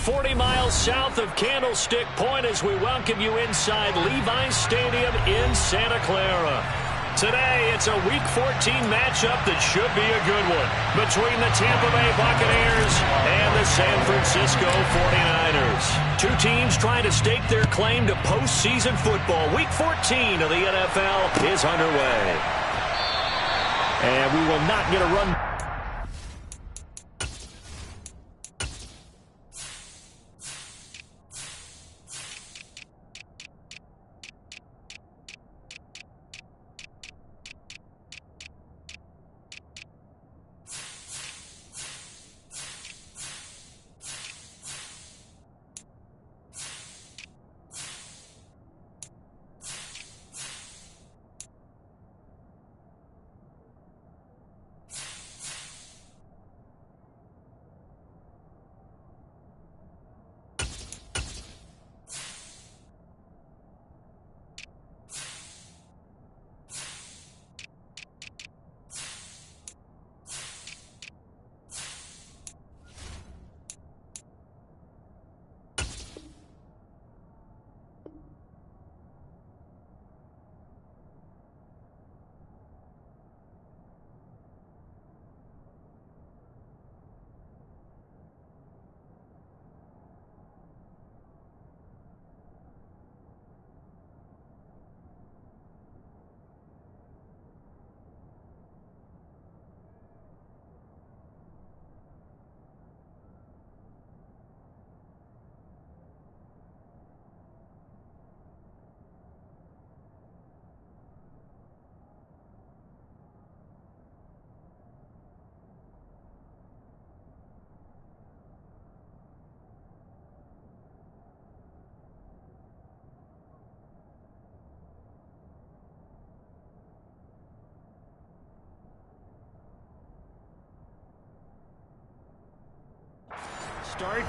40 miles south of Candlestick Point as we welcome you inside Levi's Stadium in Santa Clara. Today, it's a Week 14 matchup that should be a good one between the Tampa Bay Buccaneers and the San Francisco 49ers. Two teams trying to stake their claim to postseason football. Week 14 of the NFL is underway. And we will not get a run.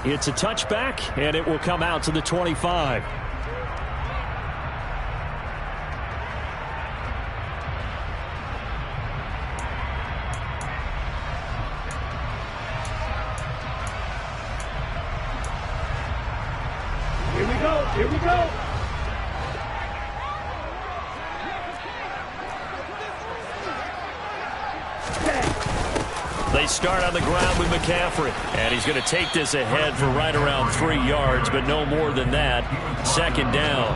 It's a touchback, and it will come out to the 25. Here we go, here we go. They start on the ground with McCaffrey, and he's going to take this ahead for right around 3 yards, but no more than that. Second down.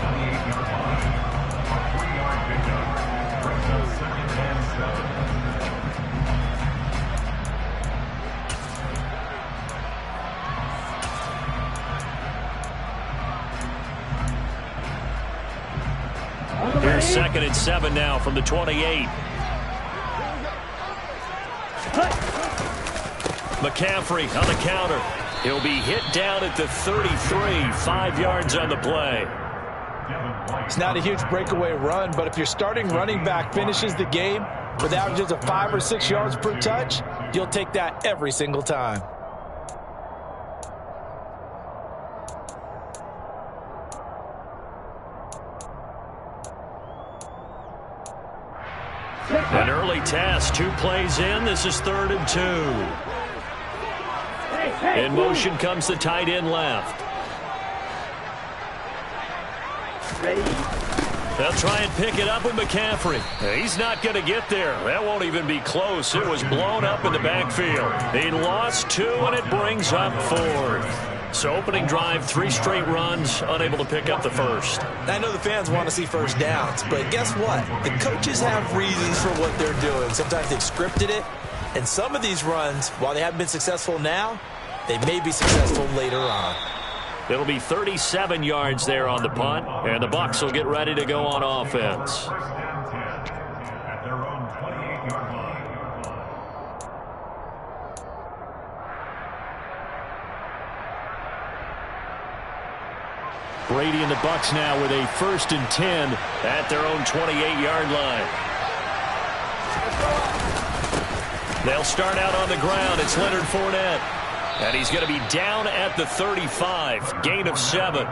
Here's 2nd and 7 now from the 28. McCaffrey on the counter. He'll be hit down at the 33, 5 yards on the play. It's not a huge breakaway run, but if your starting running back finishes the game with averages of 5 or 6 yards per touch, you'll take that every single time. An early test, 2 plays in. This is 3rd and 2. In motion comes the tight end left. They'll try and pick it up with McCaffrey. He's not going to get there. That won't even be close. It was blown up in the backfield. He lost 2, and it brings up 4th. So opening drive, 3 straight runs, unable to pick up the first. I know the fans want to see first downs, but guess what? The coaches have reasons for what they're doing. Sometimes they've scripted it, and some of these runs, while they haven't been successful now, they may be successful later on. It'll be 37 yards there on the punt, and the Bucs will get ready to go on offense. Brady and the Bucs now with a 1st and 10 at their own 28-yard line. They'll start out on the ground. It's Leonard Fournette. And he's going to be down at the 35, gain of 7.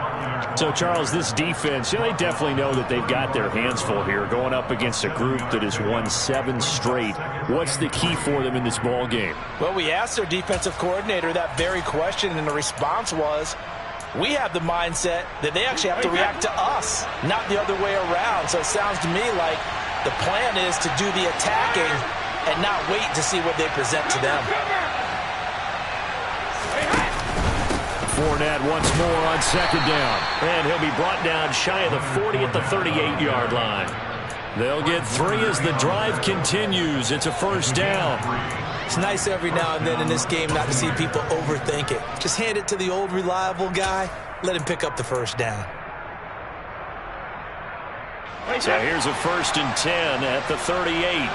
So, Charles, this defense, they definitely know that they've got their hands full here going up against a group that has won 7 straight. What's the key for them in this ball game? Well, we asked their defensive coordinator that very question, and the response was, we have the mindset that they actually have to react to us, not the other way around. So it sounds to me like the plan is to do the attacking and not wait to see what they present to them. Fournette once more on 2nd down. And he'll be brought down shy of the 40 at the 38-yard line. They'll get 3 as the drive continues. It's a 1st down. It's nice every now and then in this game not to see people overthink it. Just hand it to the old reliable guy. Let him pick up the 1st down. So here's a 1st and 10 at the 38.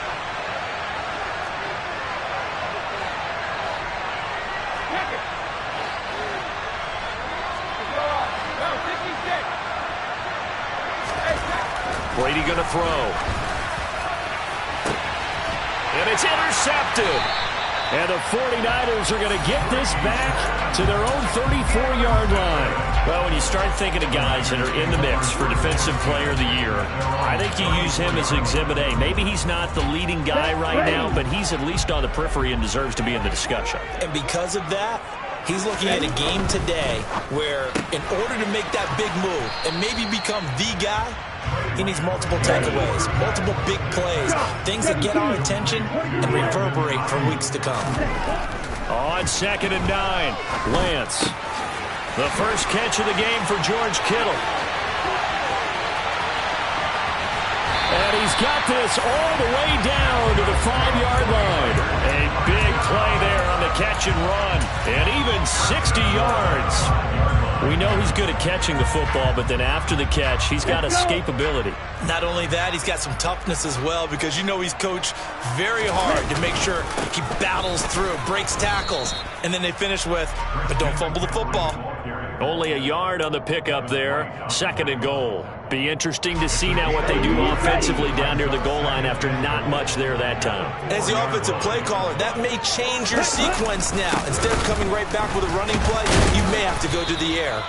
Brady going to throw. And it's intercepted. And the 49ers are going to get this back to their own 34-yard line. Well, when you start thinking of guys that are in the mix for Defensive Player of the Year, I think you use him as Exhibit A. Maybe he's not the leading guy right now, but he's at least on the periphery and deserves to be in the discussion. And because of that, he's looking at a game today where in order to make that big move and maybe become the guy, he needs multiple takeaways, multiple big plays, things that get our attention and reverberate for weeks to come. On 2nd and 9, Lance. The first catch of the game for George Kittle. And he's got this all the way down to the 5-yard line. A big play there on the catch and run. And even 60 yards. We know he's good at catching the football, but then after the catch, he's got escapability. Not only that, he's got some toughness as well, because you know he's coached very hard to make sure he battles through, breaks tackles, and then they finish with, but don't fumble the football. Only a yard on the pickup there. 2nd and goal. Be interesting to see now what they do offensively down near the goal line after not much there that time. As the offensive play caller, that may change your sequence now. Instead of coming right back with a running play, you may have to go to the air.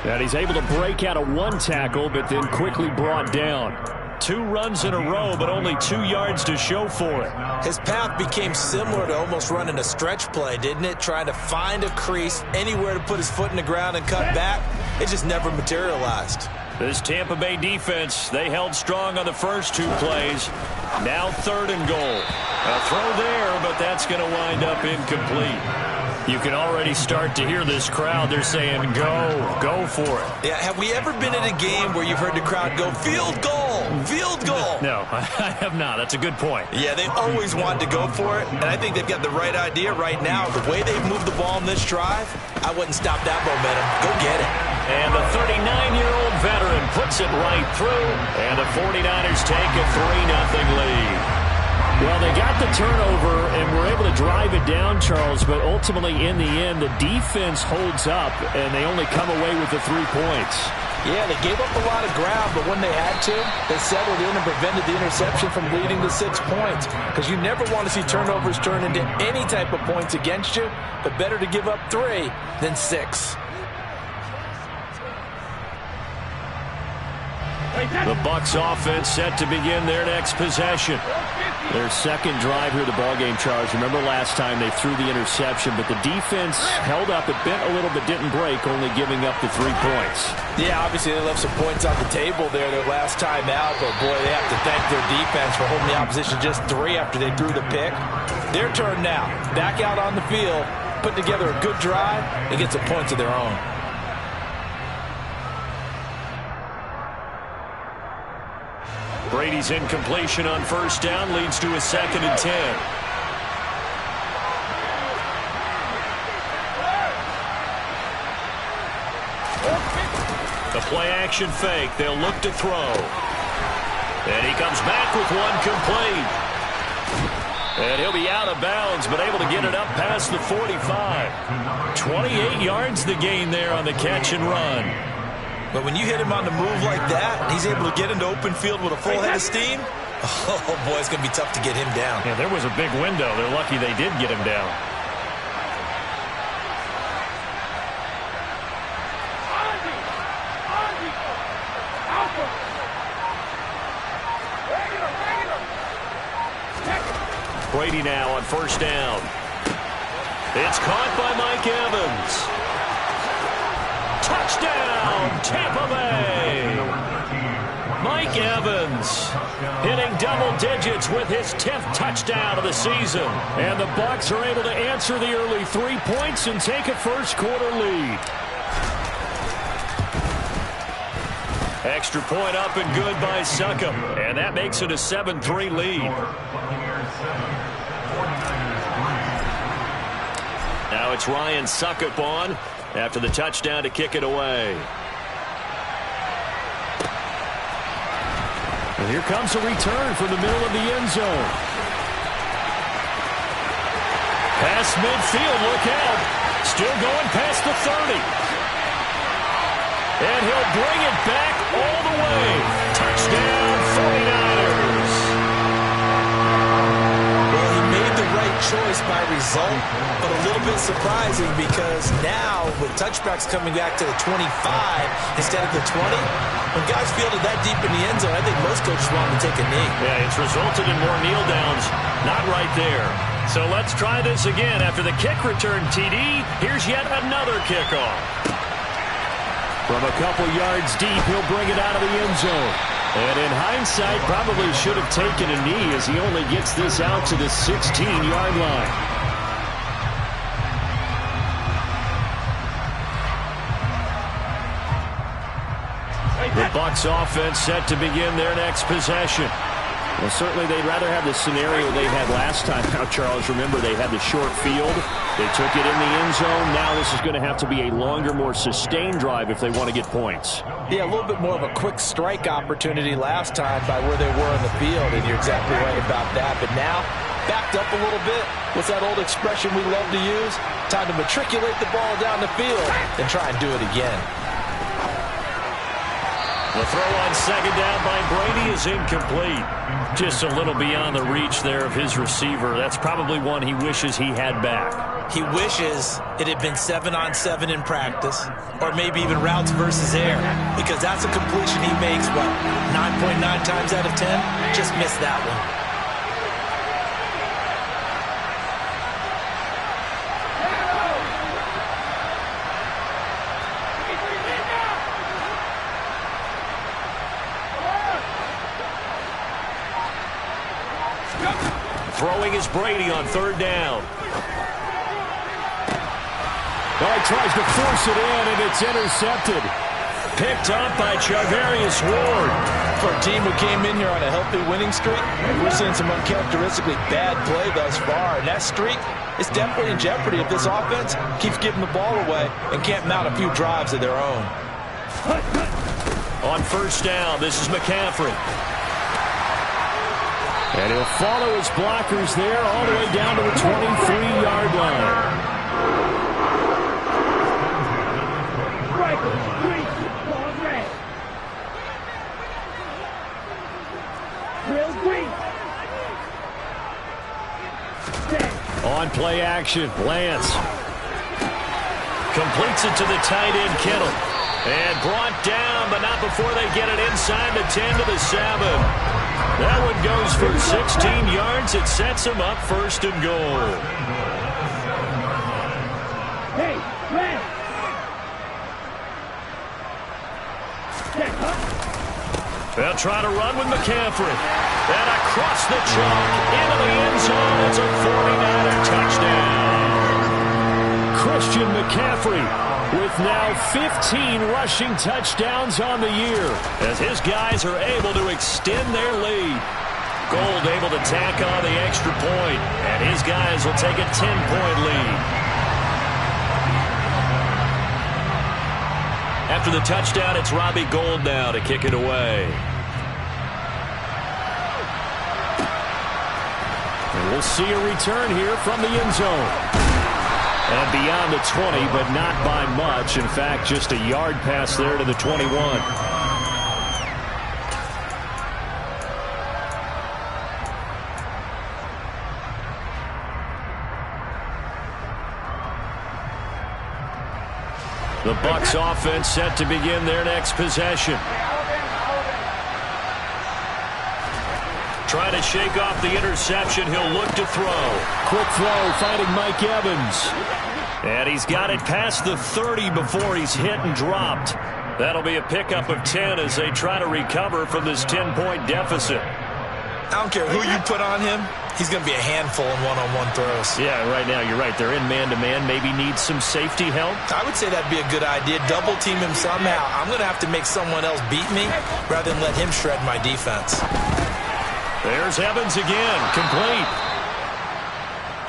And he's able to break out of 1 tackle, but then quickly brought down. 2 runs in a row, but only 2 yards to show for it. His path became similar to almost running a stretch play, didn't it? Trying to find a crease, anywhere to put his foot in the ground and cut back. It just never materialized. This Tampa Bay defense, they held strong on the first 2 plays. Now 3rd and goal. A throw there, but that's going to wind up incomplete. You can already start to hear this crowd. They're saying, go for it. Yeah, have we ever been in a game where you've heard the crowd go, field goal, field goal? No, I have not. That's a good point. Yeah, they always want to go for it, and I think they've got the right idea right now. The way they've moved the ball in this drive, I wouldn't stop that momentum. Go get it. And the 39-year-old veteran puts it right through, and the 49ers take a 3-0 lead. Well, they got the turnover and were able to drive it down, Charles, but ultimately in the end, the defense holds up, and they only come away with the 3 points. Yeah, they gave up a lot of ground, but when they had to, they settled in and prevented the interception from leading to 6 points. Because you never want to see turnovers turn into any type of points against you, but better to give up 3 than 6. The Bucs offense set to begin their next possession. Their 2nd drive here of the ballgame, Charles. Remember last time they threw the interception, but the defense held up. It bent a little but didn't break, only giving up the 3 points. Yeah, obviously they left some points on the table there their last time out, but boy, they have to thank their defense for holding the opposition just 3 after they threw the pick. Their turn now. Back out on the field, put together a good drive, and get some points of their own. Brady's incompletion on 1st down leads to a 2nd and 10. The play-action fake. They'll look to throw. And he comes back with 1 complete. And he'll be out of bounds, but able to get it up past the 45. 28 yards the gain there on the catch and run. But when you hit him on the move like that, and he's able to get into open field with a full head of steam, oh, boy, it's going to be tough to get him down. Yeah, there was a big window. They're lucky they did get him down. Brady now on first down. It's caught by Mike Evans. Touchdown, Tampa Bay. Mike Evans hitting double digits with his 10th touchdown of the season. And the Bucs are able to answer the early 3 points and take a first-quarter lead. Extra point up and good by Succop. And that makes it a 7-3 lead. Now it's Ryan Succop on after the touchdown to kick it away. And here comes a return from the middle of the end zone. Past midfield, look out. Still going past the 30. And he'll bring it back all the way. Touchdown, 49ers. Well, he made the right choice by result, but a little bit surprising because now with touchbacks coming back to the 25 instead of the 20, when guys fielded that deep in the end zone, I think most coaches want to take a knee. Yeah, it's resulted in more kneel downs. Not right there. So let's try this again. After the kick return, TD, here's yet another kickoff. From a couple yards deep, he'll bring it out of the end zone. And in hindsight, probably should have taken a knee as he only gets this out to the 16-yard line. The Bucs offense set to begin their next possession. Well, certainly they'd rather have the scenario they had last time. Now, Charles, remember they had the short field. They took it in the end zone. Now this is going to have to be a longer, more sustained drive if they want to get points. Yeah, a little bit more of a quick strike opportunity last time by where they were in the field, and you're exactly right about that. But now, backed up a little bit. What's that old expression we love to use? Time to matriculate the ball down the field and try and do it again. The throw on second down by Brady is incomplete. Just a little beyond the reach there of his receiver. That's probably one he wishes he had back. He wishes it had been 7-on-7 in practice, or maybe even routes versus air, because that's a completion he makes, what, 9.9 times out of 10? Just missed that one. Throwing is Brady on third down. Well, he tries to force it in, and it's intercepted. Picked up by Charvarius Ward. For a team who came in here on a healthy winning streak, we're seeing some uncharacteristically bad play thus far. And that streak is definitely in jeopardy if this offense keeps giving the ball away and can't mount a few drives of their own. On first down, this is McCaffrey. And he'll follow his blockers there all the way down to the 23-yard line. On play action, Lance. Completes it to the tight end, Kittle. And brought down, but not before they get it inside the 10 to the 7. That one goes for 16 yards. It sets him up first and goal. Hey, man. They'll try to run with McCaffrey. And across the chalk into the end zone. It's a 49er touchdown. Christian McCaffrey with now 15 rushing touchdowns on the year, as his guys are able to extend their lead. Gold able to tack on the extra point, and his guys will take a 10-point lead. After the touchdown, it's Robbie Gould now to kick it away. And we'll see a return here from the end zone. And beyond the 20, but not by much. In fact, just a yard pass there to the 21. The Bucs offense set to begin their next possession. trying to shake off the interception. He'll look to throw. Quick throw, finding Mike Evans. And he's got it past the 30 before he's hit and dropped. That'll be a pickup of 10 as they try to recover from this 10-point deficit. I don't care who you put on him. He's going to be a handful in one-on-one throws. Yeah, right now you're right. They're in man-to-man. Maybe need some safety help. I would say that'd be a good idea. Double team him somehow. I'm going to have to make someone else beat me rather than let him shred my defense. There's Evans again. Complete.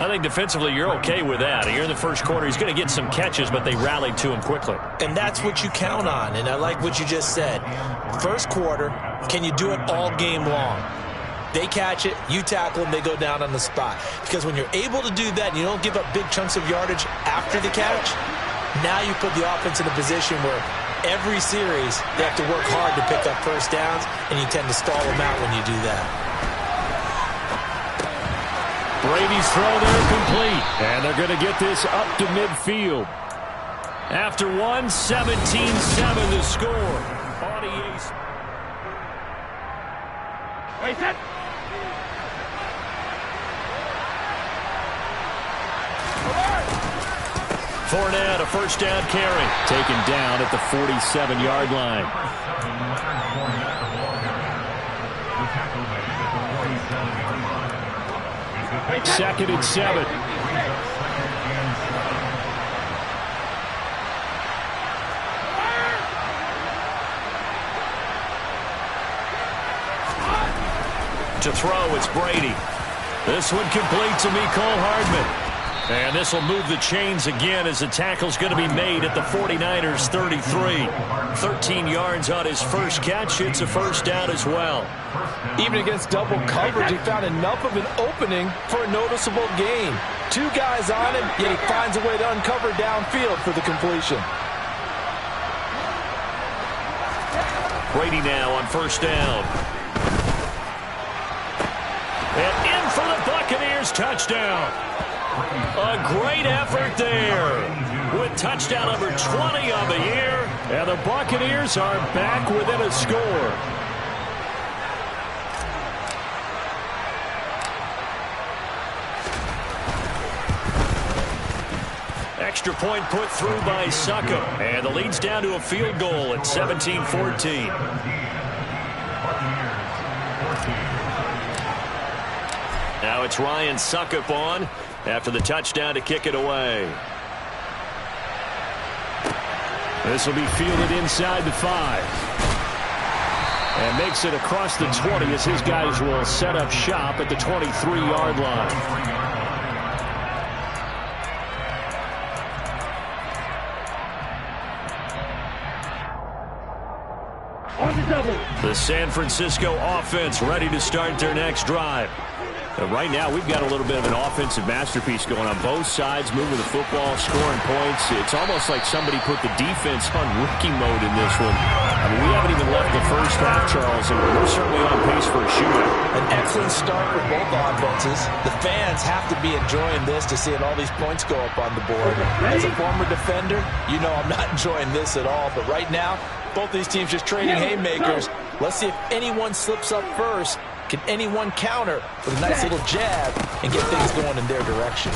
I think defensively you're okay with that. Here in the first quarter, he's going to get some catches, but they rallied to him quickly. And that's what you count on, and I like what you just said. First quarter, can you do it all game long? They catch it, you tackle them, they go down on the spot. Because when you're able to do that and you don't give up big chunks of yardage after the catch, now you put the offense in a position where every series they have to work hard to pick up first downs, and you tend to stall them out when you do that. Brady's throw there complete. And they're going to get this up to midfield. After one, 17-7 to score. Audience. Wait, set. Fournette, a first down carry. Taken down at the 47-yard line. Second and 7. To throw, it's Brady. This one complete to Mecole Hardman. And this will move the chains again as the tackle's going to be made at the 49ers 33. 13 yards on his first catch. It's a first down as well. Even against double coverage, he found enough of an opening for a noticeable gain. Two guys on him, yet he finds a way to uncover downfield for the completion. Brady now on first down. And in for the Buccaneers touchdown. A great effort there with touchdown number 20 on the year. And the Buccaneers are back within a score. Extra point put through by Succop. And the lead's down to a field goal at 17-14. Now it's Ryan Succop on after the touchdown to kick it away. This will be fielded inside the 5. And makes it across the 20 as his guys will set up shop at the 23-yard line. The San Francisco offense ready to start their next drive. Right now, we've got a little bit of an offensive masterpiece going on both sides, moving the football, scoring points. It's almost like somebody put the defense on rookie mode in this one. I mean, we haven't even left the first half, Charles, and we're certainly on pace for a shootout. An excellent start for both offenses. The fans have to be enjoying this to seeing all these points go up on the board. As a former defender, you know I'm not enjoying this at all. But right now, both these teams just trading haymakers. Let's see if anyone slips up first. Can anyone counter with a nice little jab and get things going in their direction?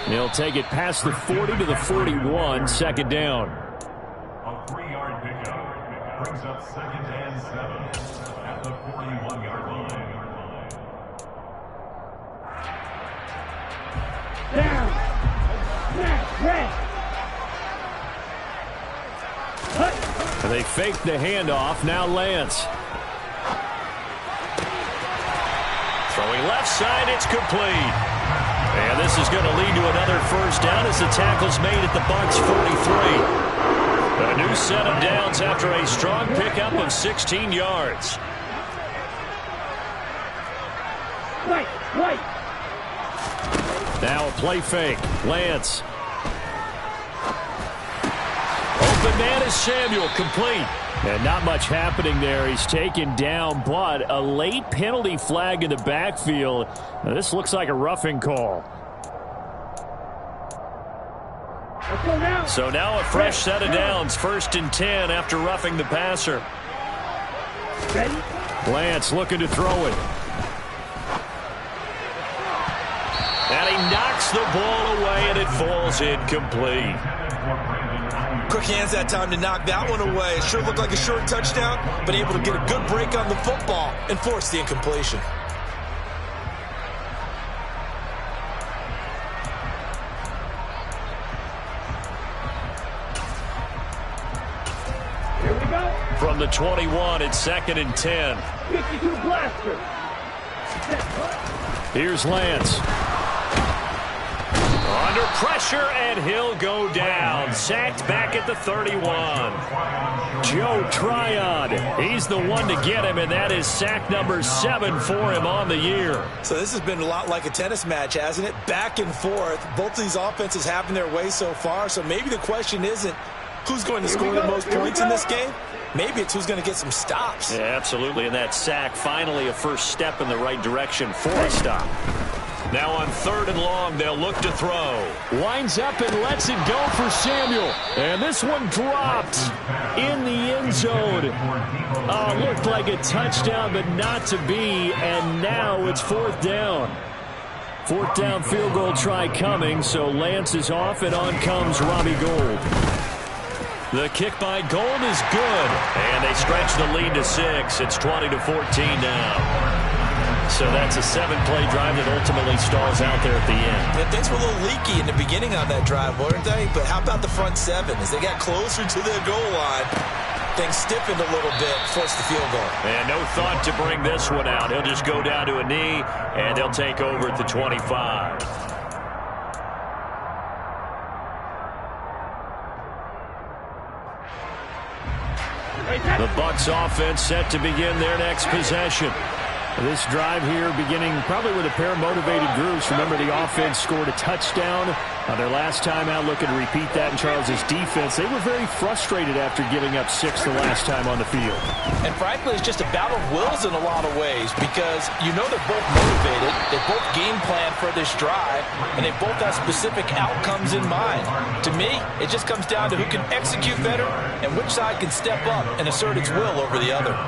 He'll take it past the 40 to the 41, second down. A 3-yard pickup brings up second and 7 at the 41-yard line. Down. Red. They fake the handoff. Now Lance. Throwing left side, it's complete. And this is going to lead to another first down as the tackle's made at the Bucs 43. A new set of downs after a strong pickup of 16 yards. Right. Now a play fake. Lance. Open man is Samuel, complete. And not much happening there. He's taken down, but a late penalty flag in the backfield. Now, this looks like a roughing call. So now a fresh set of downs. First and 10 after roughing the passer. Ready? Lance looking to throw it. And he knocks the ball away, and it falls incomplete. Quick hands that time to knock that one away. It sure looked like a short touchdown, but able to get a good break on the football and force the incompletion. Here we go. From the 21, it's 2nd and 10. 52 blaster. Here's Lance. Under pressure, and he'll go down. Sacked back at the 31. Joe Tryon. He's the one to get him, and that is sack number 7 for him on the year. So this has been a lot like a tennis match, hasn't it? Back and forth. Both of these offenses having their way so far. So maybe the question isn't who's going to score the most points in this game. Maybe it's who's going to get some stops. Yeah, absolutely. And that sack, finally a first step in the right direction for a stop. Now on 3rd and long, they'll look to throw. Winds up and lets it go for Samuel. And this one dropped in the end zone. Oh, looked like a touchdown, but not to be. And now it's 4th down. 4th down field goal try coming, so Lance is off, and on comes Robbie Gould. The kick by Gould is good. And they stretch the lead to 6. It's 20-14 now. So that's a 7-play drive that ultimately stalls out there at the end. Yeah, things were a little leaky in the beginning on that drive, weren't they? But how about the front 7? As they got closer to the goal line, things stiffened a little bit, forced the field goal. And no thought to bring this one out. He'll just go down to a knee, and they'll take over at the 25. The Bucs offense set to begin their next possession. This drive here beginning probably with a pair of motivated groups. Remember, the offense scored a touchdown their last time out. Looking to repeat that in Charles's defense. They were very frustrated after giving up 6 the last time on the field. And frankly, it's just a battle of wills in a lot of ways because you know they're both motivated. They both game plan for this drive, and they both have specific outcomes in mind. To me, it just comes down to who can execute better and which side can step up and assert its will over the other.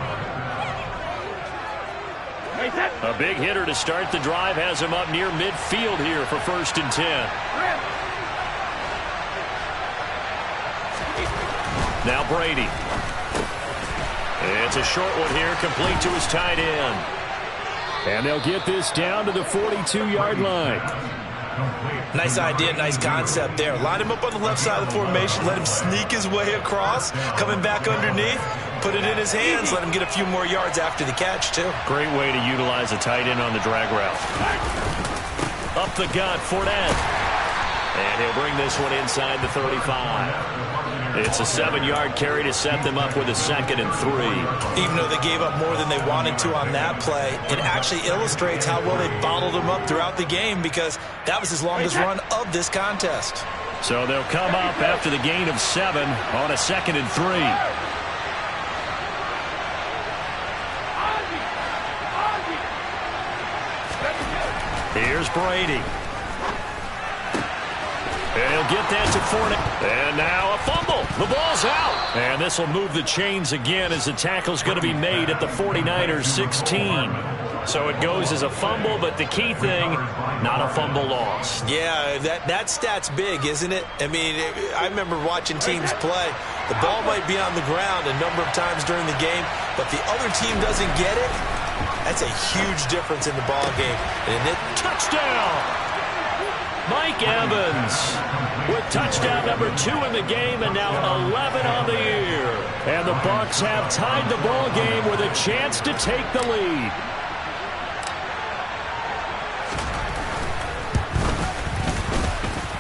A big hitter to start the drive has him up near midfield here for 1st and 10. Now Brady. It's a short one here, complete to his tight end. And they'll get this down to the 42-yard line. Nice idea, nice concept there. Line him up on the left side of the formation, let him sneak his way across, coming back underneath, put it in his hands, let him get a few more yards after the catch, too. Great way to utilize a tight end on the drag route. Up the gut, Fournette. And he'll bring this one inside the 35. It's a 7-yard carry to set them up with a 2nd and 3. Even though they gave up more than they wanted to on that play, it actually illustrates how well they bottled him up throughout the game because that was his longest run of this contest. So they'll come up after the gain of 7 on a 2nd and 3. Here's Brady. And he'll get that to Fournette. And now a fumble. The ball's out. And this will move the chains again as the tackle's going to be made at the 49ers 16. So it goes as a fumble, but the key thing, not a fumble loss. Yeah, that stat's big, isn't it? I mean, I remember watching teams play. The ball might be on the ground a number of times during the game, but the other team doesn't get it. That's a huge difference in the ball game. And touchdown! Mike Evans with touchdown number 2 in the game, and now 11 on the year. And the Bucs have tied the ball game with a chance to take the lead.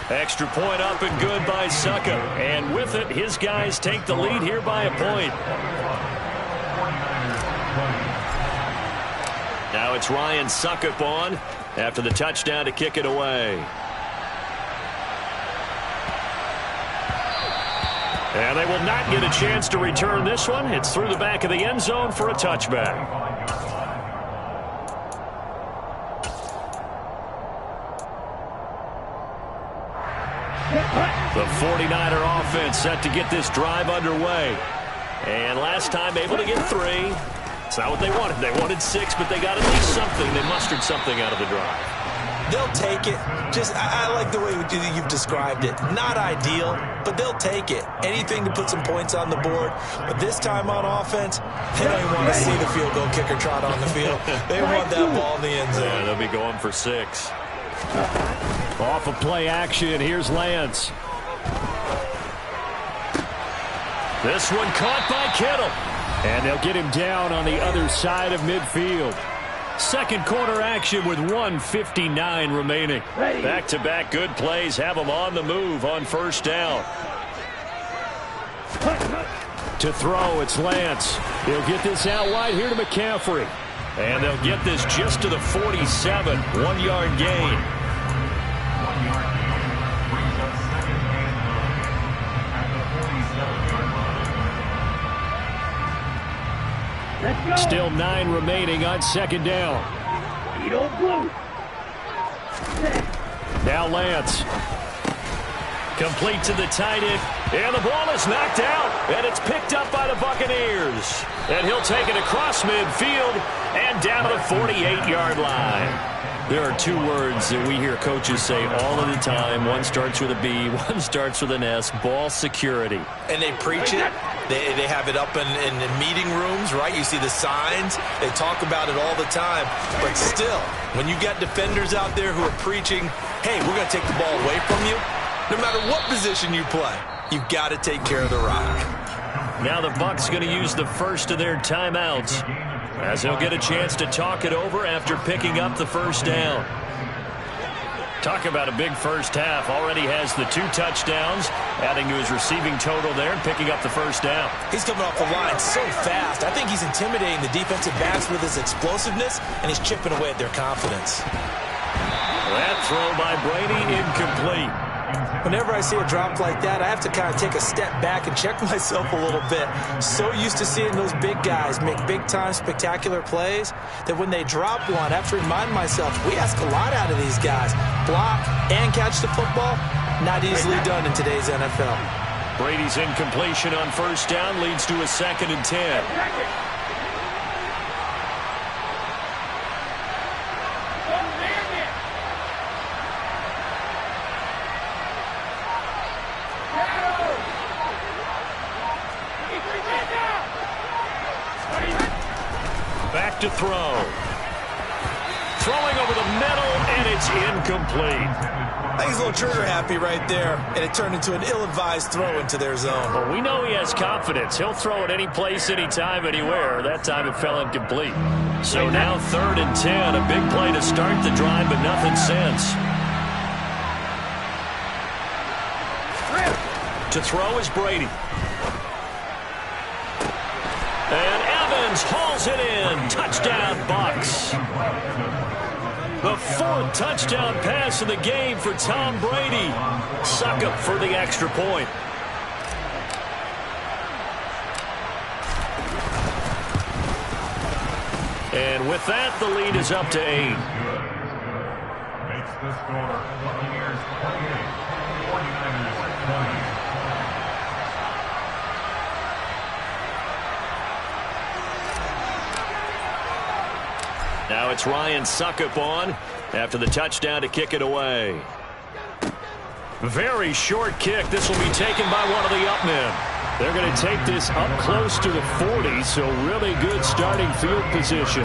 Extra point up and good by Suckup. And with it, his guys take the lead here by a point. Now it's Ryan Suckup on after the touchdown to kick it away. And they will not get a chance to return this one. It's through the back of the end zone for a touchback. The 49er offense set to get this drive underway. And last time able to get 3. That's not what they wanted. They wanted 6, but they got at least something. They mustered something out of the drive. They'll take it. I like the way you've described it. Not ideal, but they'll take it. Anything to put some points on the board. But this time on offense, they don't even want to see the field goal kicker trot on the field. They want that ball in the end zone. Yeah, they'll be going for 6. Off of play action, here's Lance. This one caught by Kittle. And they'll get him down on the other side of midfield. Second quarter action with 1:59 remaining. Back-to-back good plays have them on the move on first down. To throw, it's Lance. He'll get this out wide here to McCaffrey. And they'll get this just to the 47. 1-yard gain. 1-yard gain brings up second and 9 at the 47-yard line. Let's go. Still 9 remaining on second down. Edo blue. Now Lance. Complete to the tight end. And the ball is knocked out. And it's picked up by the Buccaneers. And he'll take it across midfield and down to the 48-yard line. There are 2 words that we hear coaches say all of the time. One starts with a B, one starts with an S. Ball security. And they preach it. They have it up in meeting rooms, right? You see the signs. They talk about it all the time. But still, when you got defenders out there who are preaching, hey, we're going to take the ball away from you, no matter what position you play, you've got to take care of the rock. Now the Bucs going to use the first of their timeouts as he'll get a chance to talk it over after picking up the first down. Talk about a big first half. Already has the 2 touchdowns, adding to his receiving total there and picking up the first down. He's coming off the line so fast. I think he's intimidating the defensive backs with his explosiveness, and he's chipping away at their confidence. That throw by Brady incomplete. Whenever I see a drop like that, I have to kind of take a step back and check myself a little bit. So used to seeing those big guys make big-time spectacular plays that when they drop one, I have to remind myself, we ask a lot out of these guys. Block and catch the football, not easily done in today's NFL. Brady's incompletion on first down leads to a 2nd and 10. Back to throw. Throwing over the middle, and it's incomplete. I think he's a little trigger happy right there, and it turned into an ill-advised throw into their zone. Well, we know he has confidence. He'll throw it any place, anytime, anywhere. That time it fell incomplete. So now 3rd and 10, a big play to start the drive, but nothing since. To throw is Brady. And Evans hauls it in. Touchdown, Bucs. The 4th touchdown pass of the game for Tom Brady. Suck up for the extra point. And with that, the lead is up to 8. Makes the score Buccaneers 28, 49ers 20. Now it's Ryan Suckup on after the touchdown to kick it away. Very short kick. This will be taken by one of the up men. They're going to take this up close to the 40, so really good starting field position.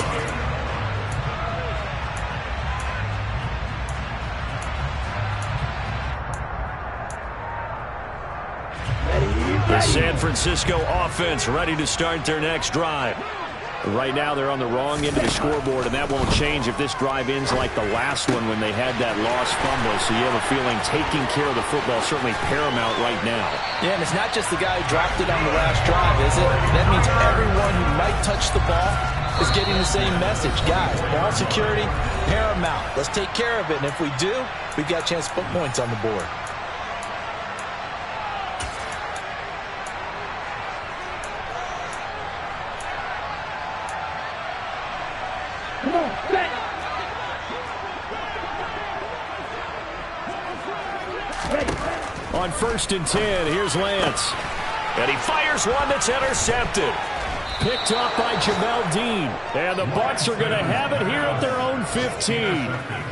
The San Francisco offense ready to start their next drive. Right now they're on the wrong end of the scoreboard, and that won't change if this drive ends like the last one when they had that lost fumble. So you have a feeling taking care of the football is certainly paramount right now. Yeah, and it's not just the guy who dropped it on the last drive, is it? That means everyone who might touch the ball is getting the same message. Guys, ball security, paramount. Let's take care of it, and if we do, we've got a chance to put points on the board. Come on, set. Ready. On 1st and 10, here's Lance. And he fires one that's intercepted. picked off by Jamel Dean. And the Bucs are going to have it here at their own 15.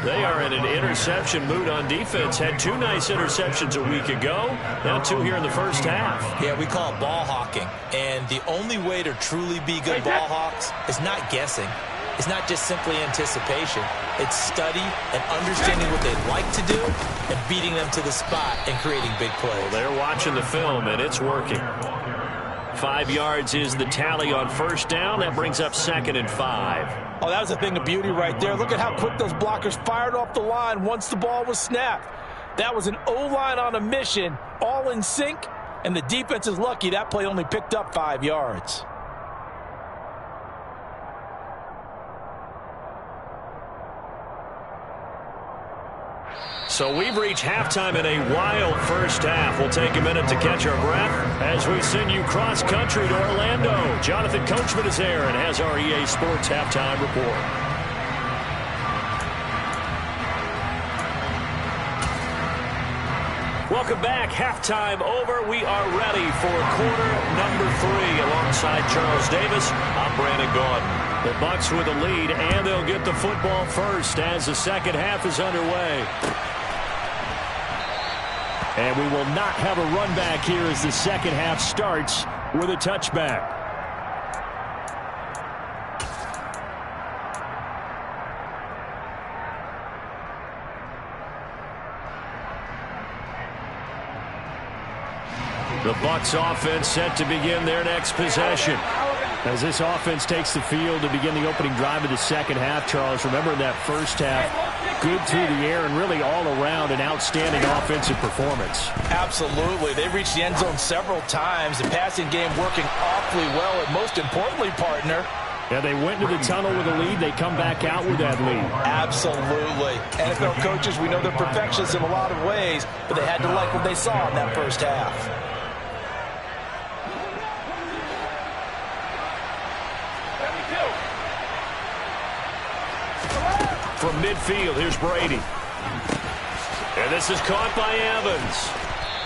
They are in an interception mood on defense. Had 2 nice interceptions a week ago. Now 2 here in the first half. Yeah, we call it ball hawking. And the only way to truly be good ball hawks is not guessing. It's not just simply anticipation. It's study and understanding what they'd like to do and beating them to the spot and creating big plays. Well, they're watching the film, and it's working. 5 yards is the tally on first down. That brings up 2nd and 5. Oh, that was a thing of beauty right there. Look at how quick those blockers fired off the line once the ball was snapped. That was an O-line on a mission, all in sync, and the defense is lucky that play only picked up 5 yards. So we've reached halftime in a wild first half. We'll take a minute to catch our breath as we send you cross-country to Orlando. Jonathan Coachman is there and has our EA Sports halftime report. Welcome back. Halftime over. We are ready for quarter number 3. Alongside Charles Davis, I'm Brandon Gaudin. The Bucs with the lead, and they'll get the football first as the second half is underway. And we will not have a run back here as the second half starts with a touchback. The Bucs offense set to begin their next possession. As this offense takes the field to begin the opening drive of the second half, Charles, remember in that first half, good through the air and really all around an outstanding offensive performance. Absolutely. They reached the end zone several times. The passing game working awfully well, and most importantly, partner, yeah, they went into the tunnel with a lead. They come back out with that lead. Absolutely. NFL coaches, we know they're perfectionists in a lot of ways, but they had to like what they saw in that first half. From midfield, here's Brady. And this is caught by Evans.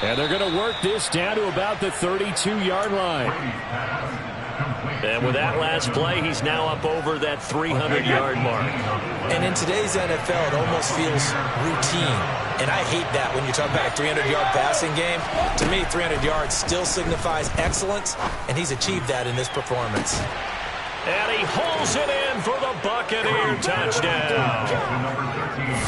And they're going to work this down to about the 32-yard line. And with that last play, he's now up over that 300-yard mark. And in today's NFL, it almost feels routine. And I hate that when you talk about a 300-yard passing game. To me, 300 yards still signifies excellence, and he's achieved that in this performance. And he hauls it in for the Buccaneer touchdown.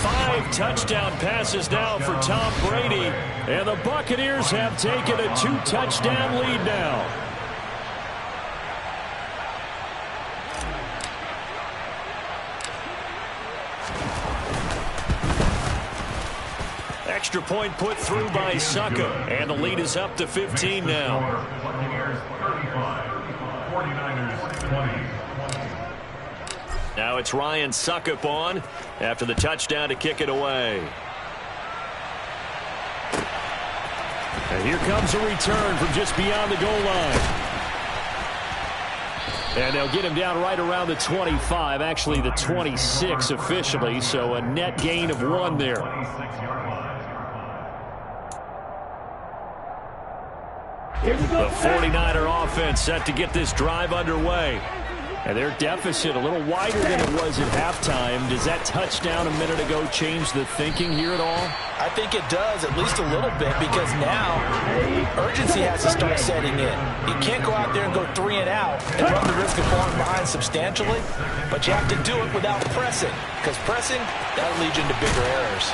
5 touchdown passes now for Tom Brady. And the Buccaneers have taken a 2-touchdown lead now. Extra point put through by Suckup. And the lead is up to 15 now. Buccaneers 35, 49ers 20. Now it's Ryan Suckup on after the touchdown to kick it away. And here comes a return from just beyond the goal line. And they'll get him down right around the 25, actually the 26 officially, so a net gain of 1 there. The 49er offense set to get this drive underway. And their deficit a little wider than it was at halftime. Does that touchdown a minute ago change the thinking here at all? I think it does, at least a little bit, because now urgency has to start setting in. You can't go out there and go 3 and out and run the risk of falling behind substantially, but you have to do it without pressing, because pressing, that'll lead you into bigger errors.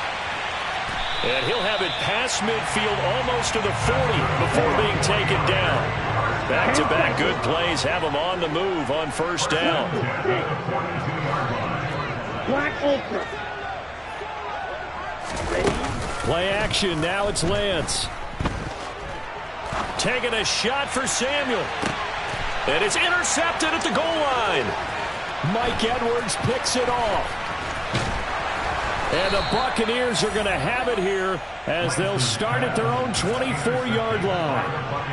And he'll have it past midfield almost to the 40 before being taken down. Back-to-back good plays have him on the move on first down. Play action. Now it's Lance. Taking a shot for Samuel. And it's intercepted at the goal line. Mike Edwards picks it off. And the Buccaneers are going to have it here as they'll start at their own 24-yard line.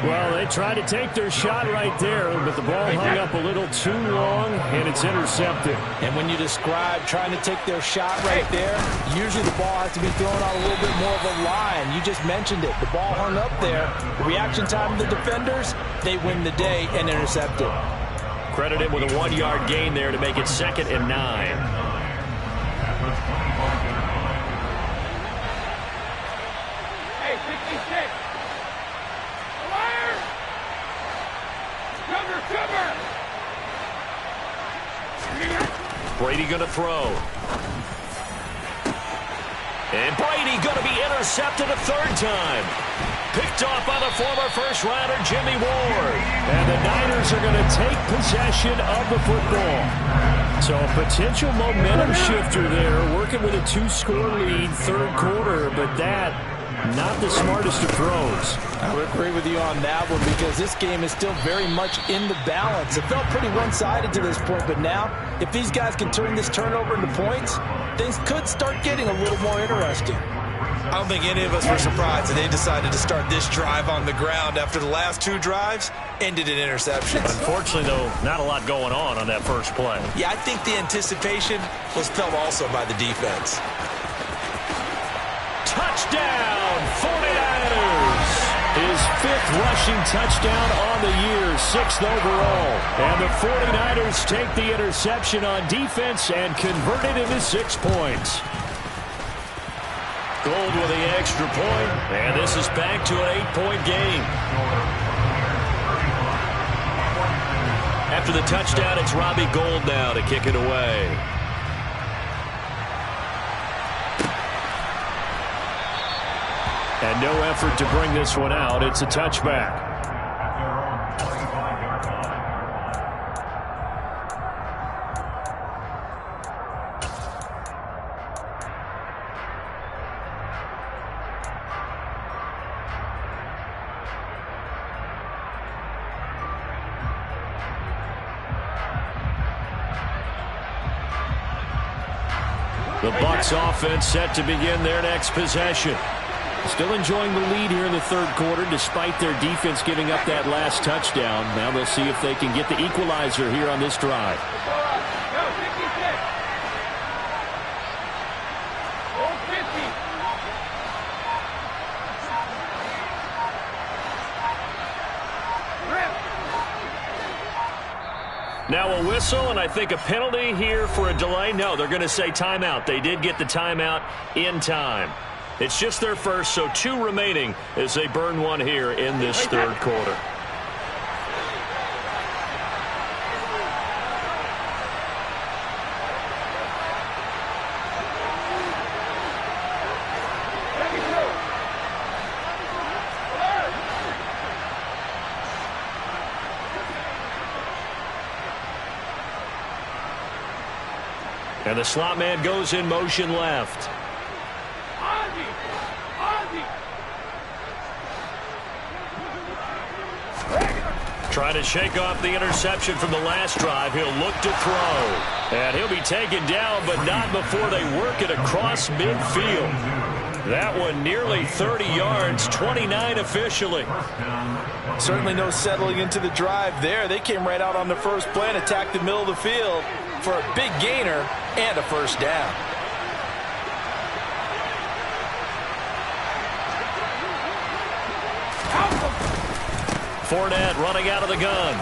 Well, they tried to take their shot right there, but the ball hung up a little too long, and it's intercepted. And when you describe trying to take their shot right there, usually the ball has to be thrown out a little bit more of a line. You just mentioned it. The ball hung up there. Reaction time of the defenders, they win the day and intercept it. Credit him with a 1-yard gain there to make it 2nd and 9. Brady going to throw. And Brady going to be intercepted a 3rd time. Picked off by the former first-rounder Jimmy Ward. And the Niners are going to take possession of the football. So a potential momentum shifter there, working with a 2-score lead, 3rd quarter, but that not the smartest of throws. I would agree with you on that one because this game is still very much in the balance. It felt pretty one-sided to this point, but now if these guys can turn this turnover into points, things could start getting a little more interesting. I don't think any of us were surprised that they decided to start this drive on the ground after the last 2 drives ended in interceptions. Unfortunately, though, not a lot going on that first play. Yeah, I think the anticipation was felt also by the defense. Touchdown, 49ers! His 5th rushing touchdown on the year, 6th overall. And the 49ers take the interception on defense and convert it into 6 points. Gold with the extra point, and this is back to an 8-point game. After the touchdown, it's Robbie Gould now to kick it away. And no effort to bring this one out. It's a touchback. The Bucs offense set to begin their next possession. Still enjoying the lead here in the 3rd quarter despite their defense giving up that last touchdown. Now they'll see if they can get the equalizer here on this drive. Now a whistle, and I think a penalty here for a delay. No, they're going to say timeout. They did get the timeout in time. It's just their first, so 2 remaining as they burn one here in this 3rd quarter. And the slot man goes in motion left. Trying to shake off the interception from the last drive. He'll look to throw. And he'll be taken down, but not before they work it across midfield. That one nearly 30 yards, 29 officially. Certainly no settling into the drive there. They came right out on the first play and attacked the middle of the field for a big gainer and a first down. Fournette running out of the gun.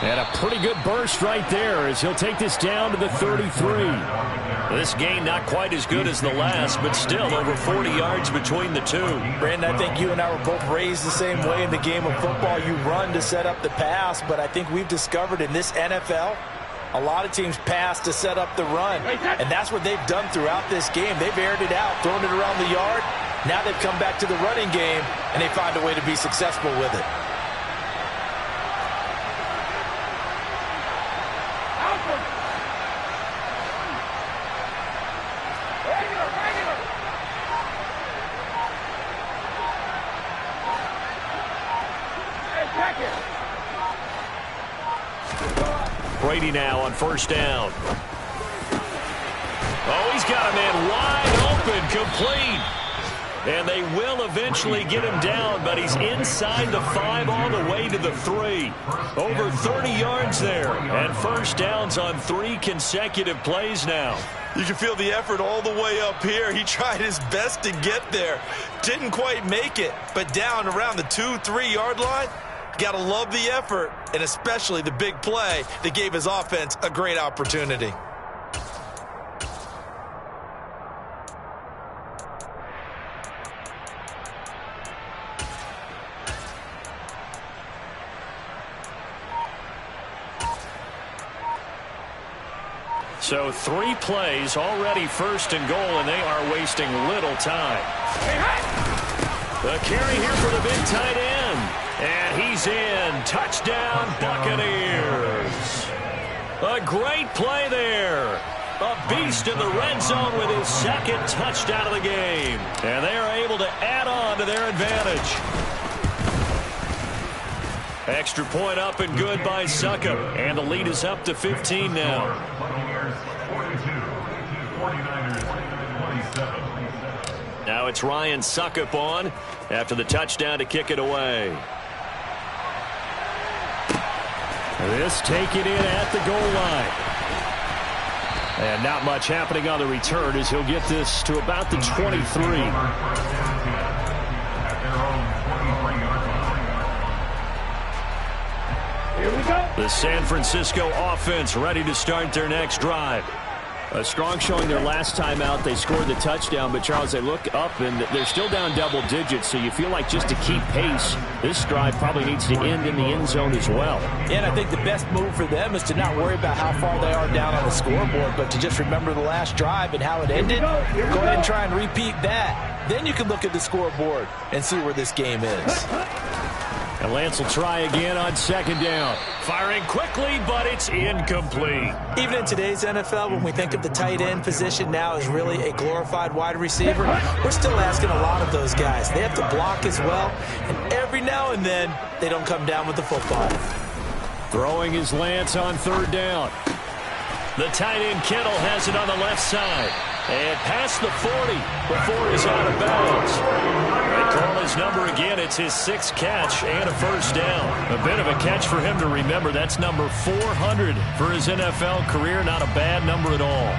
And a pretty good burst right there as he'll take this down to the 33. This gain not quite as good as the last, but still over 40 yards between the two. Brandon, I think you and I were both raised the same way in the game of football. You run to set up the pass, but I think we've discovered in this NFL, a lot of teams pass to set up the run. And that's what they've done throughout this game. They've aired it out, thrown it around the yard. Now they've come back to the running game, and they find a way to be successful with it. Brady now on first down. Oh, he's got a man wide open, complete. And they will eventually get him down, but he's inside the 5 all the way to the 3. Over 30 yards there, and first downs on 3 consecutive plays now. You can feel the effort all the way up here. He tried his best to get there. Didn't quite make it, but down around the 2-3 yard line, Got to love the effort, and especially the big play that gave his offense a great opportunity. So 3 plays, already first and goal, and they are wasting little time. The carry here for the big tight end. And he's in. Touchdown, Buccaneers. A great play there. A beast in the red zone with his second touchdown of the game. And they are able to add on to their advantage. Extra point up and good by Succop. And the lead is up to 15 now. Now it's Ryan Succop on after the touchdown to kick it away. This taken in at the goal line. And not much happening on the return as he'll get this to about the 23. Here we go. The San Francisco offense ready to start their next drive. A strong showing their last time out. They scored the touchdown, but Charles, they look up and they're still down double digits, so you feel like just to keep pace, this drive probably needs to end in the end zone as well. And I think the best move for them is to not worry about how far they are down on the scoreboard, but to just remember the last drive and how it ended. Go ahead and try and repeat that. Then you can look at the scoreboard and see where this game is. And Lance will try again on second down. Firing quickly, but it's incomplete. Even in today's NFL, when we think of the tight end position now as really a glorified wide receiver, we're still asking a lot of those guys. They have to block as well, and every now and then, they don't come down with the football. Throwing is Lance on third down. The tight end Kittle has it on the left side. And past the 40 before he's out of bounds. They call his number again. It's his 6th catch and a first down. A bit of a catch for him to remember. That's number 400 for his NFL career. Not a bad number at all.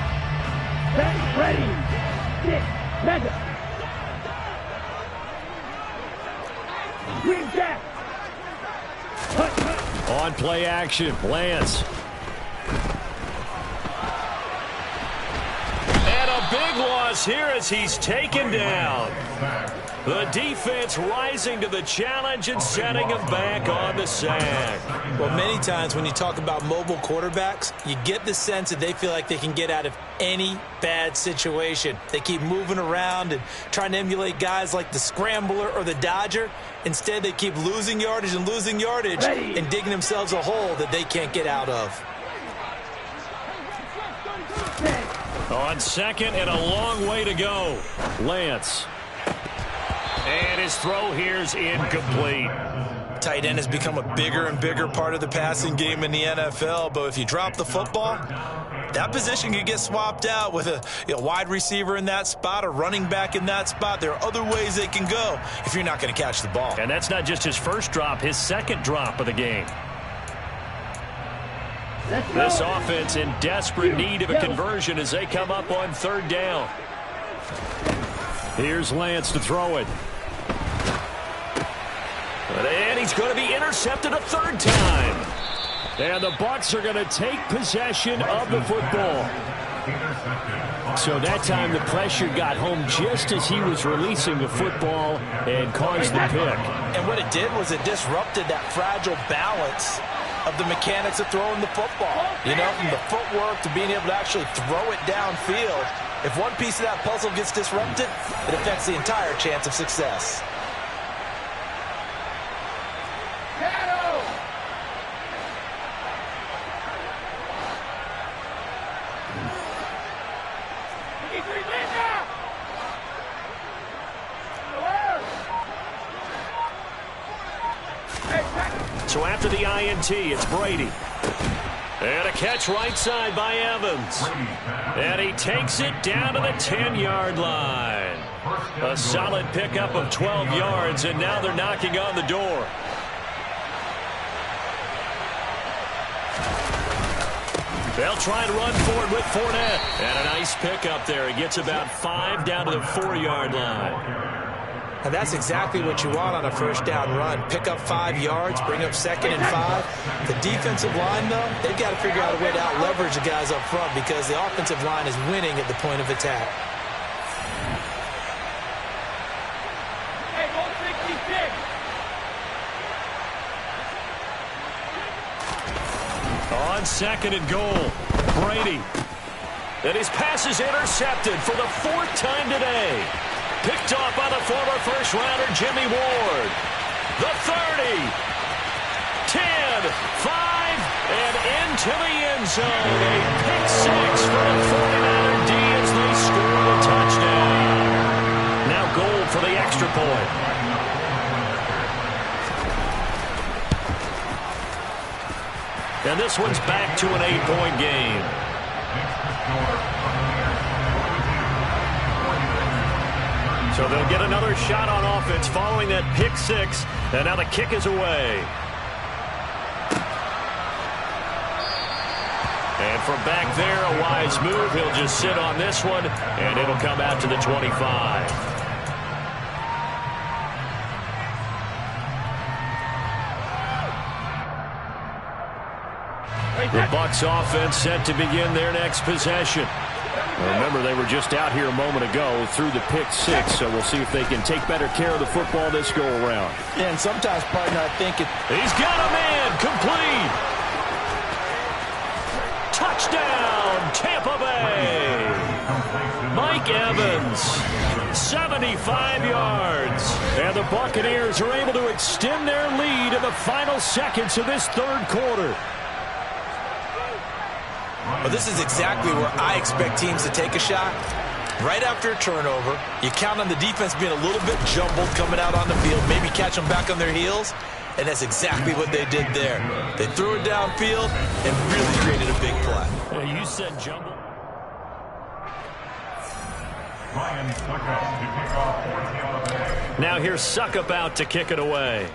Ready. Sit. Mega. Green jack. On play action, Lance. Big loss here as he's taken down. The defense rising to the challenge and setting him back on the sack. Well, many times when you talk about mobile quarterbacks, you get the sense that they feel like they can get out of any bad situation. They keep moving around and trying to emulate guys like the Scrambler or the Dodger. Instead, they keep losing yardage and digging themselves a hole that they can't get out of. On second and a long way to go. Lance. And his throw here's incomplete. Tight end has become a bigger and bigger part of the passing game in the NFL, but if you drop the football, that position could get swapped out with a wide receiver in that spot, a running back in that spot. There are other ways they can go if you're not going to catch the ball. And that's not just his first drop, his second drop of the game. This offense in desperate need of a conversion as they come up on third down. Here's Lance to throw it. And he's going to be intercepted a third time. And the Bucs are going to take possession of the football. So that time the pressure got home just as he was releasing the football and caused the pick. And what it did was it disrupted that fragile balance of the mechanics of throwing the football. You know, from the footwork to being able to actually throw it downfield. If one piece of that puzzle gets disrupted, it affects the entire chance of success. So after the INT, it's Brady. And a catch right side by Evans. And he takes it down to the 10-yard line. A solid pickup of 12 yards, and now they're knocking on the door. They'll try and run forward with Fournette. And a nice pickup there. He gets about 5 down to the 4-yard line. And that's exactly what you want on a first down run. Pick up 5 yards, bring up 2nd and 5. The defensive line, though, they've got to figure out a way to out-leverage the guys up front because the offensive line is winning at the point of attack. Hey, go 66. On 2nd and goal, Brady. And his pass is intercepted for the 4th time today. Picked off by the former first-rounder Jimmy Ward. The 30, 10, 5, and into the end zone. A pick 6 for the 49er D as they score the touchdown. Now goal for the extra point. And this one's back to an 8-point game. So they'll get another shot on offense following that pick 6. And now the kick is away. And from back there, a wise move. He'll just sit on this one, and it'll come out to the 25. The Bucs offense set to begin their next possession. Remember, they were just out here a moment ago through the pick 6, so we'll see if they can take better care of the football this go-around. And sometimes, partner, I think He's got a man, complete. Touchdown, Tampa Bay. Mike Evans, 75 yards. And the Buccaneers are able to extend their lead in the final seconds of this 3rd quarter. Well, this is exactly where I expect teams to take a shot. Right after a turnover, you count on the defense being a little bit jumbled coming out on the field, maybe catch them back on their heels, and that's exactly what they did there. They threw it downfield and really created a big play. You said jumbled. Ryan Suckup to kick off 14 on the day. Now here's Suckup out to kick it away.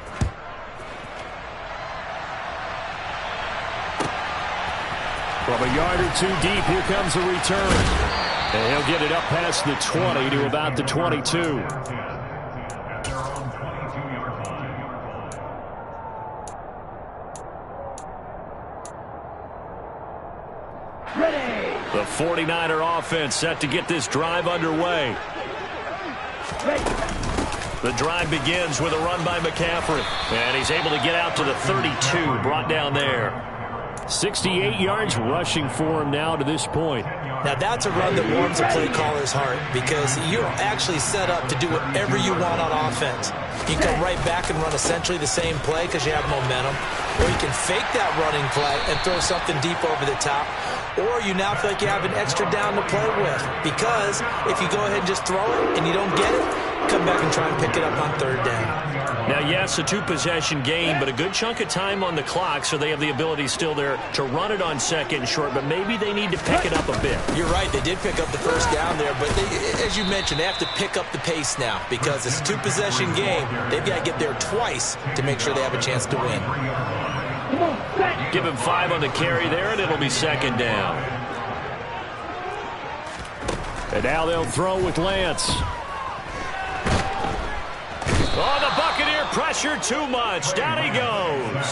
From a yard or 2 deep, here comes a return. And he'll get it up past the 20 to about the 22. At their own 22-yard line. Ready. The 49er offense set to get this drive underway. Ready. The drive begins with a run by McCaffrey. And he's able to get out to the 32, brought down there. 68 yards rushing for him now to this point. Now that's a run that warms a play caller's heart because you're actually set up to do whatever you want on offense. You can come right back and run essentially the same play because you have momentum, or you can fake that running play and throw something deep over the top, or you now feel like you have an extra down to play with because if you go ahead and just throw it and you don't get it, come back and try and pick it up on 3rd down. Now, yes, a 2-possession game, but a good chunk of time on the clock, so they have the ability still there to run it on 2nd and short, but maybe they need to pick it up a bit. You're right. They did pick up the 1st down there, but as you mentioned, they have to pick up the pace now because it's a 2-possession game. They've got to get there twice to make sure they have a chance to win. Give him 5 on the carry there, and it'll be 2nd down. And now they'll throw with Lance. Oh, the Buccaneer pressure too much. Down he goes.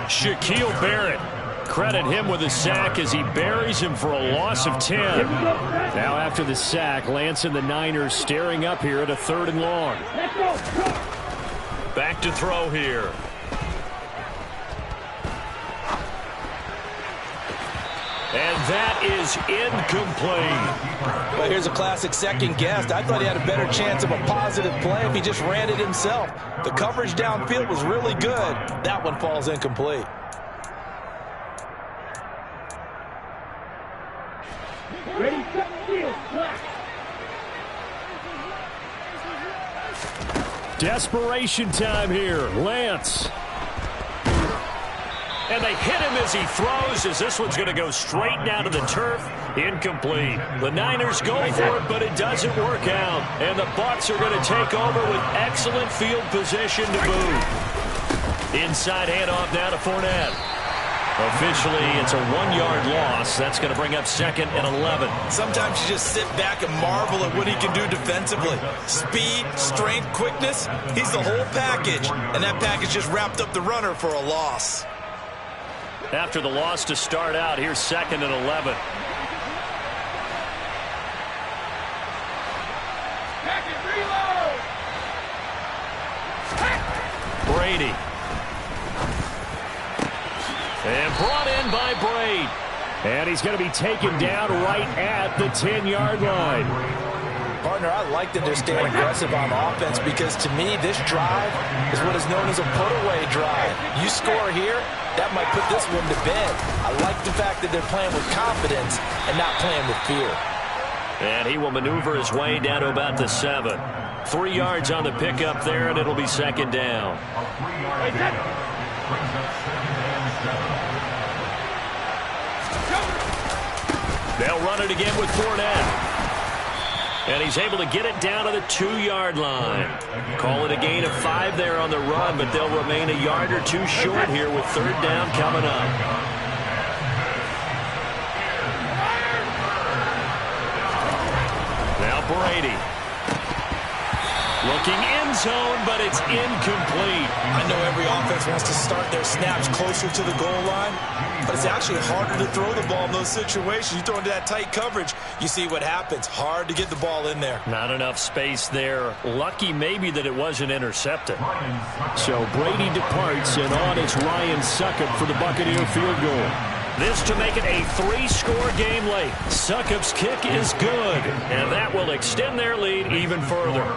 Shaquille Barrett. Credit him with a sack as he buries him for a loss of 10. Now after the sack, Lance and the Niners staring up here at a 3rd and long. Back to throw here. And that is incomplete. But here's a classic second guess. I thought he had a better chance of a positive play if he just ran it himself. The coverage downfield was really good. That one falls incomplete. Ready, set, field, black. Desperation time here. Lance. And they hit him as he throws, as this one's going to go straight down to the turf. Incomplete. The Niners go for it, but it doesn't work out. And the Bucs are going to take over with excellent field position to boot. Inside handoff now to Fournette. Officially, it's a 1-yard loss. That's going to bring up 2nd and 11. Sometimes you just sit back and marvel at what he can do defensively. Speed, strength, quickness, he's the whole package. And that package just wrapped up the runner for a loss. After the loss to start out, here's 2nd and 11. Brady. And brought in by Braid. And he's going to be taken down right at the 10-yard line. Partner, I like that they're staying aggressive on offense because, to me, this drive is what is known as a put-away drive. You score here, that might put this one to bed. I like the fact that they're playing with confidence and not playing with fear. And he will maneuver his way down to about the 7. 3 yards on the pickup there, and it'll be 2nd down. They'll run it again with Fournette. And he's able to get it down to the 2-yard line. Call it a gain of 5 there on the run, but they'll remain a yard or 2 short here with 3rd down coming up. Now Brady. Looking end zone, but it's incomplete. I know every offense wants to start their snaps closer to the goal line, but it's actually harder to throw the ball in those situations. You throw into that tight coverage, you see what happens. Hard to get the ball in there. Not enough space there. Lucky maybe that it wasn't intercepted. So Brady departs, and on it's Ryan Succop for the Buccaneer field goal. This to make it a 3-score game late. Succop's kick is good, and that will extend their lead even further.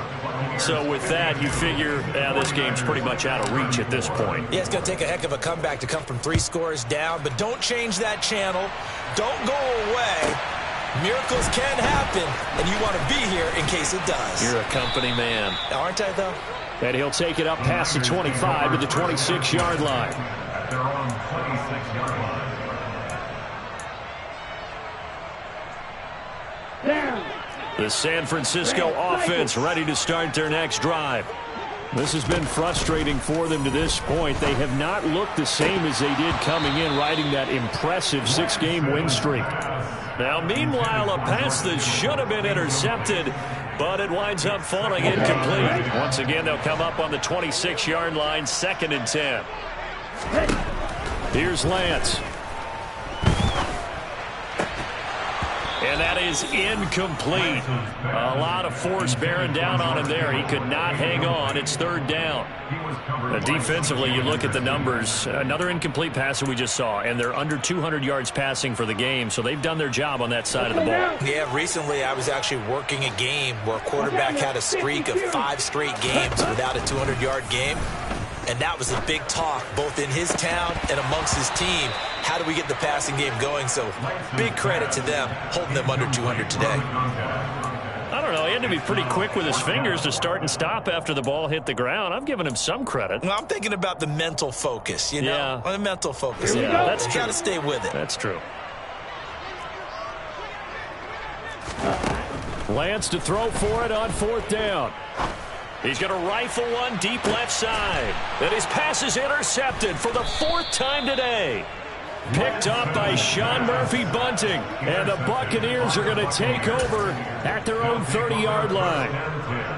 So with that, you figure this game's pretty much out of reach at this point. Yeah, it's going to take a heck of a comeback to come from 3 scores down, but don't change that channel. Don't go away. Miracles can happen, and you want to be here in case it does. You're a company man. Aren't I, though? And he'll take it up past the 25 to the 26-yard line. At their own 26-yard line. The San Francisco offense ready to start their next drive. This has been frustrating for them to this point. They have not looked the same as they did coming in, riding that impressive 6-game win streak. Now, meanwhile, a pass that should have been intercepted, but it winds up falling incomplete. Once again, they'll come up on the 26-yard line, 2nd and 10. Here's Lance. And that is incomplete. A lot of force bearing down on him there. He could not hang on. It's 3rd down. Defensively, you look at the numbers. Another incomplete pass that we just saw, and they're under 200 yards passing for the game, so they've done their job on that side of the ball. Yeah, recently I was actually working a game where a quarterback had a streak of 5 straight games without a 200-yard game. And that was a big talk, both in his town and amongst his team. How do we get the passing game going? So big credit to them, holding them under 200 today. I don't know. He had to be pretty quick with his fingers to start and stop after the ball hit the ground. I'm giving him some credit. Well, I'm thinking about the mental focus, you know? Yeah. The mental focus. Yeah, that's true. Got to stay with it. That's true. Lance to throw for it on 4th down. He's going to rifle one deep left side. And his pass is intercepted for the 4th time today. Picked up by Sean Murphy-Bunting. And the Buccaneers are going to take over at their own 30-yard line.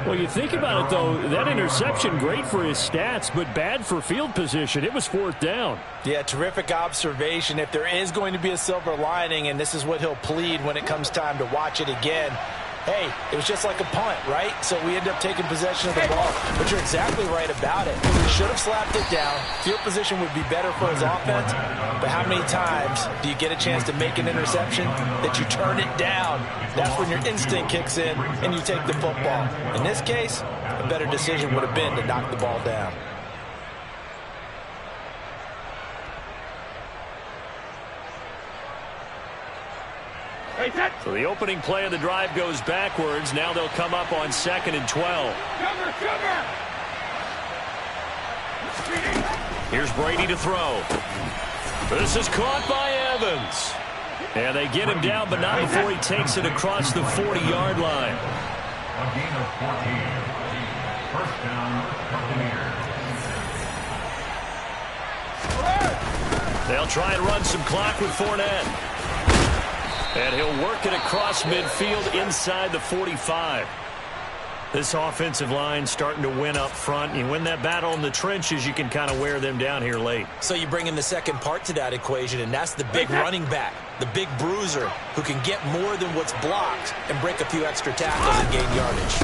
Well, you think about it, though, that interception, great for his stats, but bad for field position. It was 4th down. Yeah, terrific observation. If there is going to be a silver lining, and this is what he'll plead when it comes time to watch it again, hey, it was just like a punt, right? So we end up taking possession of the ball. But you're exactly right about it. He should have slapped it down. Field position would be better for his offense. But how many times do you get a chance to make an interception that you turn it down? That's when your instinct kicks in and you take the football. In this case, a better decision would have been to knock the ball down. So the opening play of the drive goes backwards. Now they'll come up on 2nd and 12. Here's Brady to throw. This is caught by Evans. And they get him down, but not before he takes it across the 40-yard line. A gain of 14. 1st down, Buccaneers. They'll try and run some clock with Fournette. And he'll work it across midfield inside the 45. This offensive line starting to win up front. You win that battle in the trenches, you can kind of wear them down here late. So you bring in the second part to that equation, and that's the big running back, the big bruiser, who can get more than what's blocked and break a few extra tackles and gain yardage.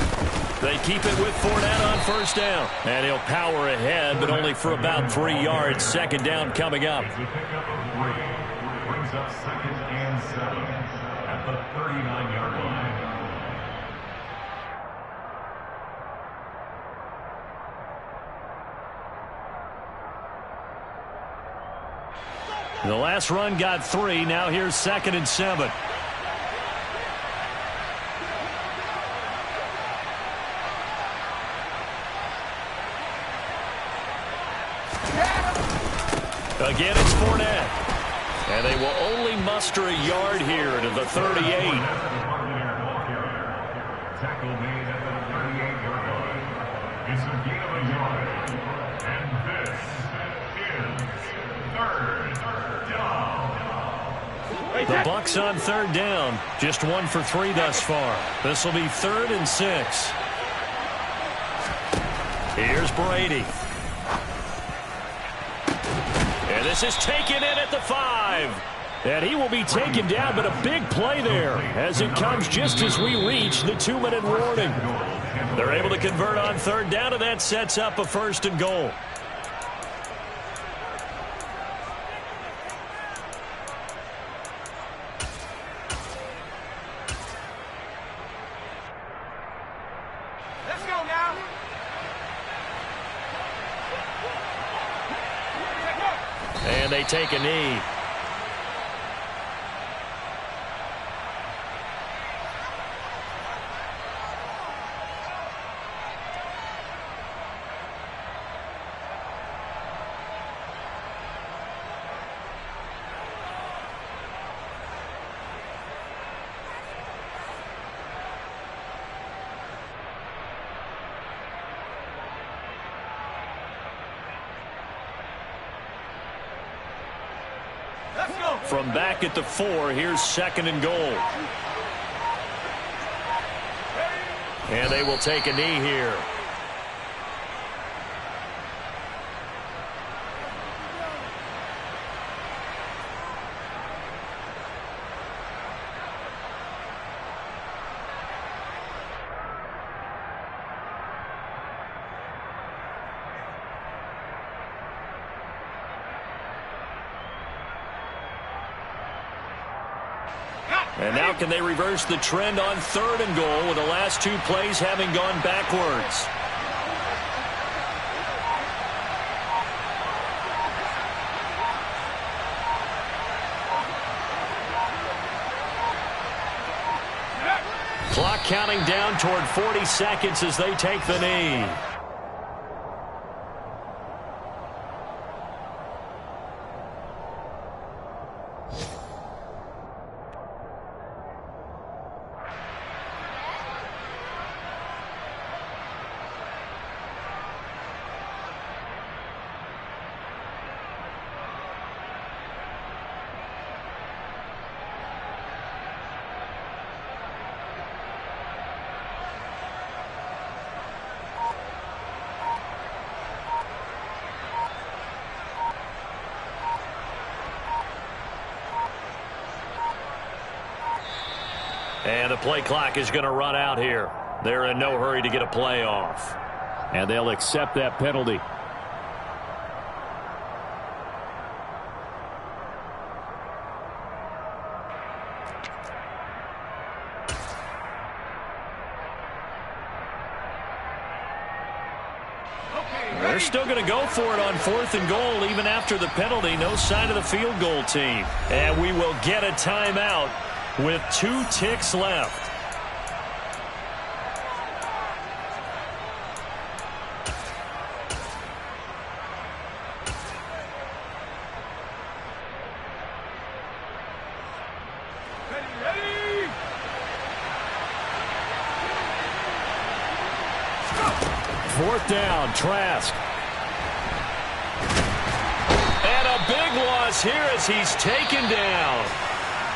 They keep it with Fournette on first down. And he'll power ahead, but only for about 3 yards. Second down coming up. Brings up second and 7 at the 39-yard line. The last run got 3. Now here's second and 7. Again, it's Fournette. And they will only muster a yard here to the 38. Tackle made at the 38-yard line. It's a gain of a yard. And this is third down. The Bucs on third down. Just 1 for 3 thus far. This will be 3rd and 6. Here's Brady. And this is taken in at the 5. And he will be taken down, but a big play there as it comes just as we reach the 2-minute warning. They're able to convert on third down, and that sets up a 1st and goal. Let's go now. And they take a knee. From back at the 4, here's 2nd and goal. And they will take a knee here. And now can they reverse the trend on 3rd and goal with the last 2 plays having gone backwards? Clock counting down toward 40 seconds as they take the knee. And the play clock is going to run out here. They're in no hurry to get a play off. And they'll accept that penalty. They're still going to go for it on 4th and goal even after the penalty. No sign of the field goal team. And we will get a timeout with 2 ticks left. Ready. 4th down, Trask. And a big one. across here as he's taken down.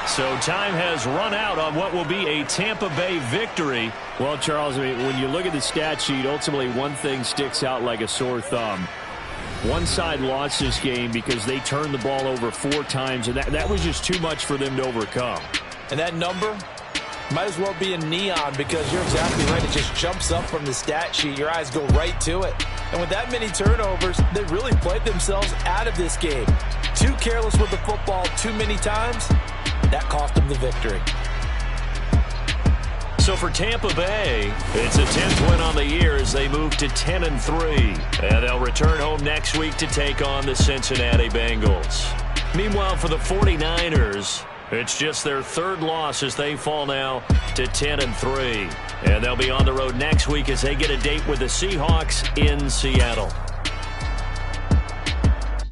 So time has run out on what will be a Tampa Bay victory. Well, Charles, I mean, when you look at the stat sheet, ultimately one thing sticks out like a sore thumb. One side lost this game because they turned the ball over 4 times, and that was just too much for them to overcome. And that number might as well be in neon, because you're exactly right. It just jumps up from the stat sheet. Your eyes go right to it. And with that many turnovers, they really played themselves out of this game. Too careless with the football too many times. That cost them the victory. So for Tampa Bay, it's a 10th win on the year as they move to 10-3. And they'll return home next week to take on the Cincinnati Bengals. Meanwhile, for the 49ers, it's just their 3rd loss as they fall now to 10-3. And they'll be on the road next week as they get a date with the Seahawks in Seattle.